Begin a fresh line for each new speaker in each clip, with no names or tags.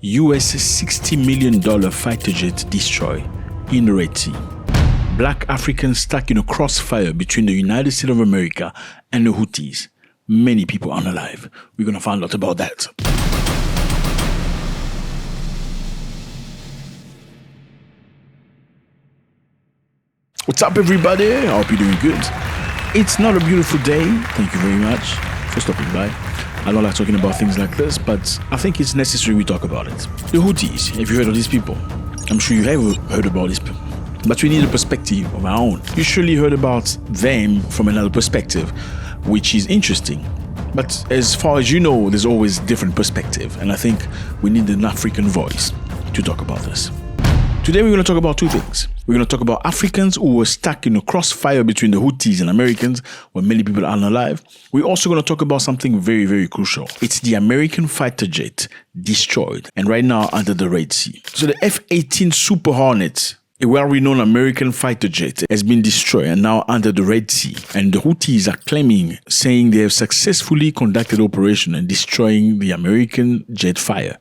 US $60 million fighter jet destroyed in the Red Sea. Black Africans stuck in a crossfire between the United States of America and the Houthis. Many people unalive. We're going to find out about that. What's up, everybody? I hope you're doing good. It's not a beautiful day. Thank you very much for stopping by. I don't like talking about things like this, but I think it's necessary we talk about it. The Houthis, have you heard of these people? I'm sure you have heard about these people. But we need a perspective of our own. You surely heard about them from another perspective, which is interesting. But as far as you know, there's always different perspective. And I think we need an African voice to talk about this. Today we're going to talk about two things. We're going to talk about Africans who were stuck in a crossfire between the Houthis and Americans, where many people are unalive. We're also going to talk about something very, very crucial. It's the American fighter jet destroyed and right now under the Red Sea. So the F-18 Super Hornet, a well-renowned American fighter jet, has been destroyed and now under the Red Sea. And the Houthis are saying they have successfully conducted operation and destroying the American jet fire.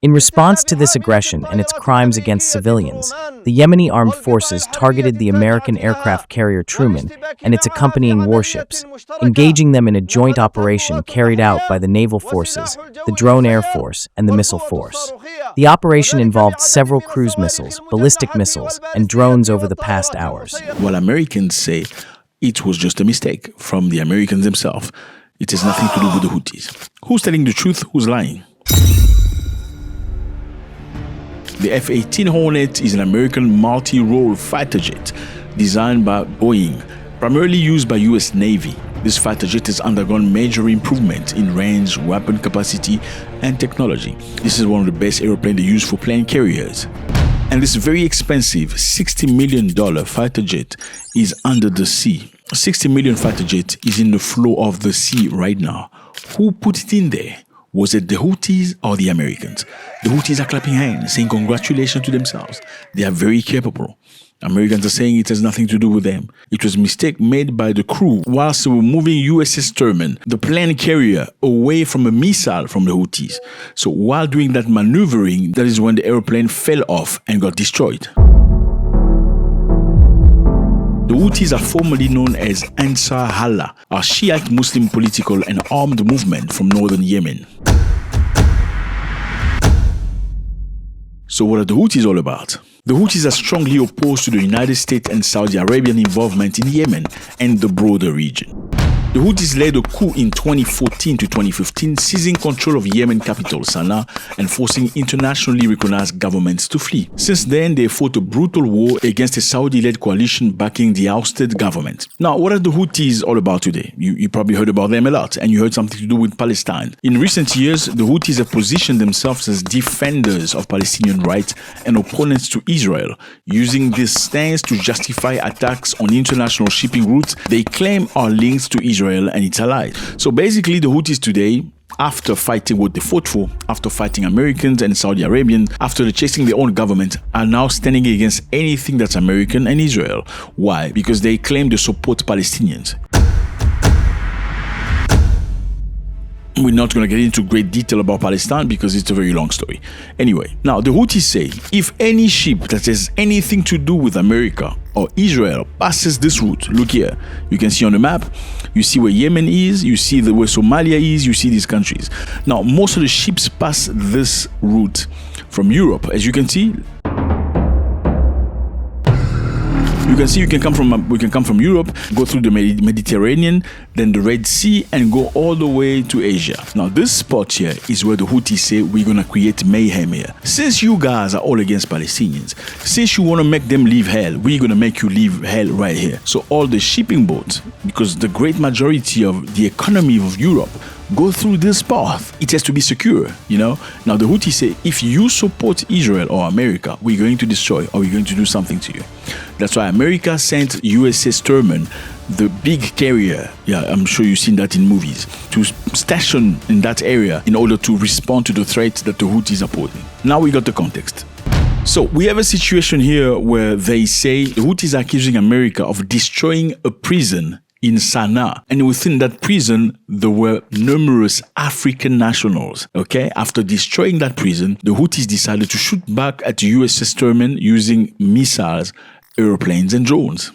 In response to this aggression and its crimes against civilians, the Yemeni armed forces targeted the American aircraft carrier Truman and its accompanying warships, engaging them in a joint operation carried out by the naval forces, the drone air force, and the missile force. The operation involved several cruise missiles, ballistic missiles, and drones over the past hours.
While Americans say it was just a mistake from the Americans themselves, it has nothing to do with the Houthis. Who's telling the truth? Who's lying? The F-18 Hornet is an American multi-role fighter jet designed by Boeing, primarily used by US Navy. This fighter jet has undergone major improvement in range, weapon capacity, and technology. This is one of the best airplanes they use for plane carriers. And this very expensive $60 million fighter jet is under the sea. A $60 million fighter jet is in the floor of the sea right now. Who put it in there? Was it the Houthis or the Americans? The Houthis are clapping hands, saying congratulations to themselves. They are very capable. Americans are saying it has nothing to do with them. It was a mistake made by the crew whilst they were moving USS Truman, the plane carrier, away from a missile from the Houthis. So while doing that maneuvering, that is when the airplane fell off and got destroyed. The Houthis are formerly known as Ansar Allah, a Shiite Muslim political and armed movement from northern Yemen. So what are the Houthis all about? The Houthis are strongly opposed to the United States and Saudi Arabian involvement in Yemen and the broader region. The Houthis led a coup in 2014 to 2015, seizing control of Yemen capital Sana'a and forcing internationally recognized governments to flee. Since then, they fought a brutal war against a Saudi-led coalition backing the ousted government. Now, what are the Houthis all about today? You probably heard about them a lot, and you heard something to do with Palestine. In recent years, the Houthis have positioned themselves as defenders of Palestinian rights and opponents to Israel. Using this stance to justify attacks on international shipping routes they claim are linked to Israel and its allies. So basically, the Houthis today, after fighting what they fought for, after fighting Americans and Saudi Arabians, after chasing their own government, are now standing against anything that's American and Israel. Why? Because they claim to support Palestinians. We're not going to get into great detail about Palestine because it's a very long story. Anyway, now the Houthis say if any ship that has anything to do with America or Israel passes this route, look here, you can see on the map, you see where Yemen is, you see where Somalia is, you see these countries. Now, most of the ships pass this route from Europe, as you can see. You can see we can come from Europe, go through the Mediterranean, then the Red Sea, and go all the way to Asia. Now, this spot here is where the Houthis say we're going to create mayhem here. Since you guys are all against Palestinians, since you want to make them leave hell, we're going to make you leave hell right here. So all the shipping boats, because the great majority of the economy of Europe go through this path, it has to be secure, you know. Now the Houthis say if you support Israel or America, we're going to destroy or we're going to do something to you. That's why America sent USS Truman, the big carrier, I'm sure you've seen that in movies, to station in that area in order to respond to the threat that the Houthis are posing. Now we got the context. So we have a situation here where they say the Houthis are accusing America of destroying a prison in Sana'a. And within that prison, there were numerous African nationals. Okay, after destroying that prison, the Houthis decided to shoot back at US settlement using missiles, airplanes, and drones.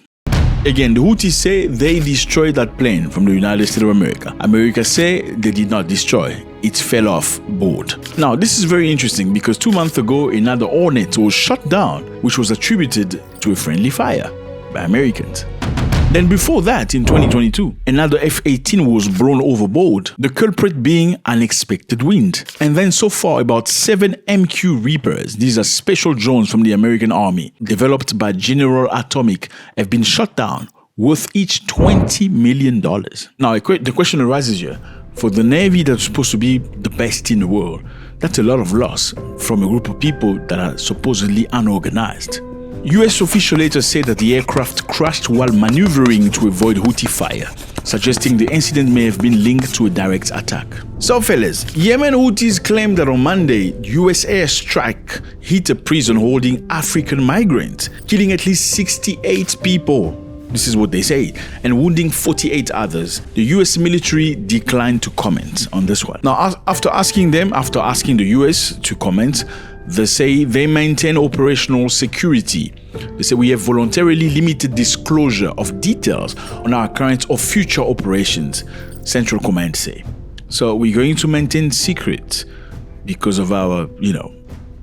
Again, the Houthis say they destroyed that plane from the United States of America. America say they did not destroy. It fell off board. Now, this is very interesting because 2 months ago, another Hornet was shot down, which was attributed to a friendly fire by Americans. Then before that, in 2022, another F-18 was blown overboard, the culprit being unexpected wind. And then so far, about 7 MQ Reapers, these are special drones from the American Army, developed by General Atomic, have been shot down, worth each $20 million. Now, the question arises here, for the Navy that's supposed to be the best in the world, that's a lot of loss from a group of people that are supposedly unorganized. US officials later said that the aircraft crashed while maneuvering to avoid Houthi fire, suggesting the incident may have been linked to a direct attack. So fellas, Yemen Houthis claimed that on Monday, US airstrike hit a prison holding African migrants, killing at least 68 people. This is what they say, and wounding 48 others. The US military declined to comment on this one. Now, after asking the US to comment, they say they maintain operational security. They say we have voluntarily limited disclosure of details on our current or future operations, Central Command say. So we're going to maintain secret because of our,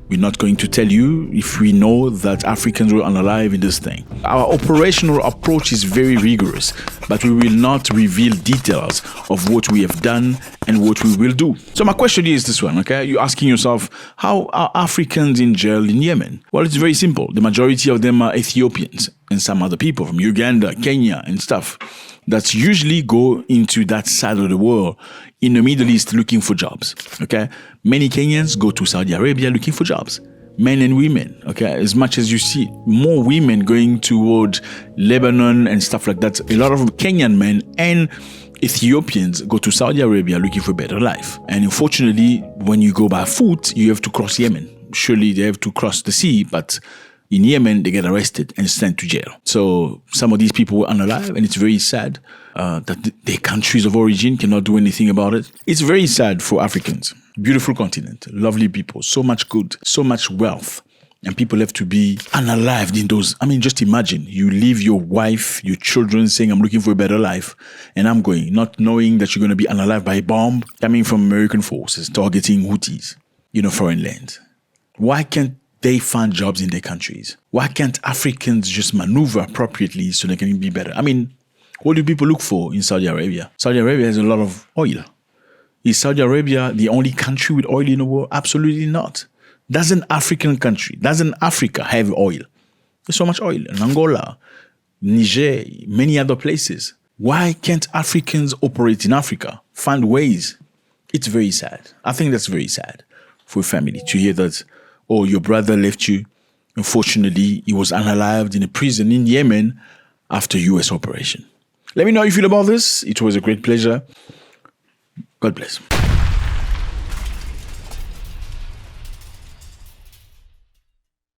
we're not going to tell you if we know that Africans were unalive in this thing. Our operational approach is very rigorous, but we will not reveal details of what we have done and what we will do. So my question is this one, okay? You're asking yourself, how are Africans in jail in Yemen? Well, it's very simple. The majority of them are Ethiopians and some other people from Uganda, Kenya, and stuff that usually go into that side of the world in the Middle East looking for jobs, okay? Many Kenyans go to Saudi Arabia looking for jobs, men and women, okay? As much as you see more women going toward Lebanon and stuff like that, a lot of Kenyan men and Ethiopians go to Saudi Arabia looking for a better life. And unfortunately, when you go by foot, you have to cross Yemen. Surely they have to cross the sea, but in Yemen, they get arrested and sent to jail. So some of these people were unalive, and it's very sad that their countries of origin cannot do anything about it. It's very sad for Africans. Beautiful continent, lovely people, so much good, so much wealth. And people have to be unalived in those. I mean, just imagine you leave your wife, your children saying, I'm looking for a better life. And I'm going, not knowing that you're going to be unalived by a bomb coming from American forces targeting Houthis, foreign lands. Why can't they find jobs in their countries? Why can't Africans just maneuver appropriately so they can be better? I mean, what do people look for in Saudi Arabia? Saudi Arabia has a lot of oil. Is Saudi Arabia the only country with oil in the world? Absolutely not. Doesn't Africa have oil? There's so much oil in Angola, Niger, many other places. Why can't Africans operate in Africa? Find ways. It's very sad. I think that's very sad for a family to hear that, oh, your brother left you. Unfortunately, he was unalived in a prison in Yemen after US operation. Let me know how you feel about this. It was a great pleasure. God bless.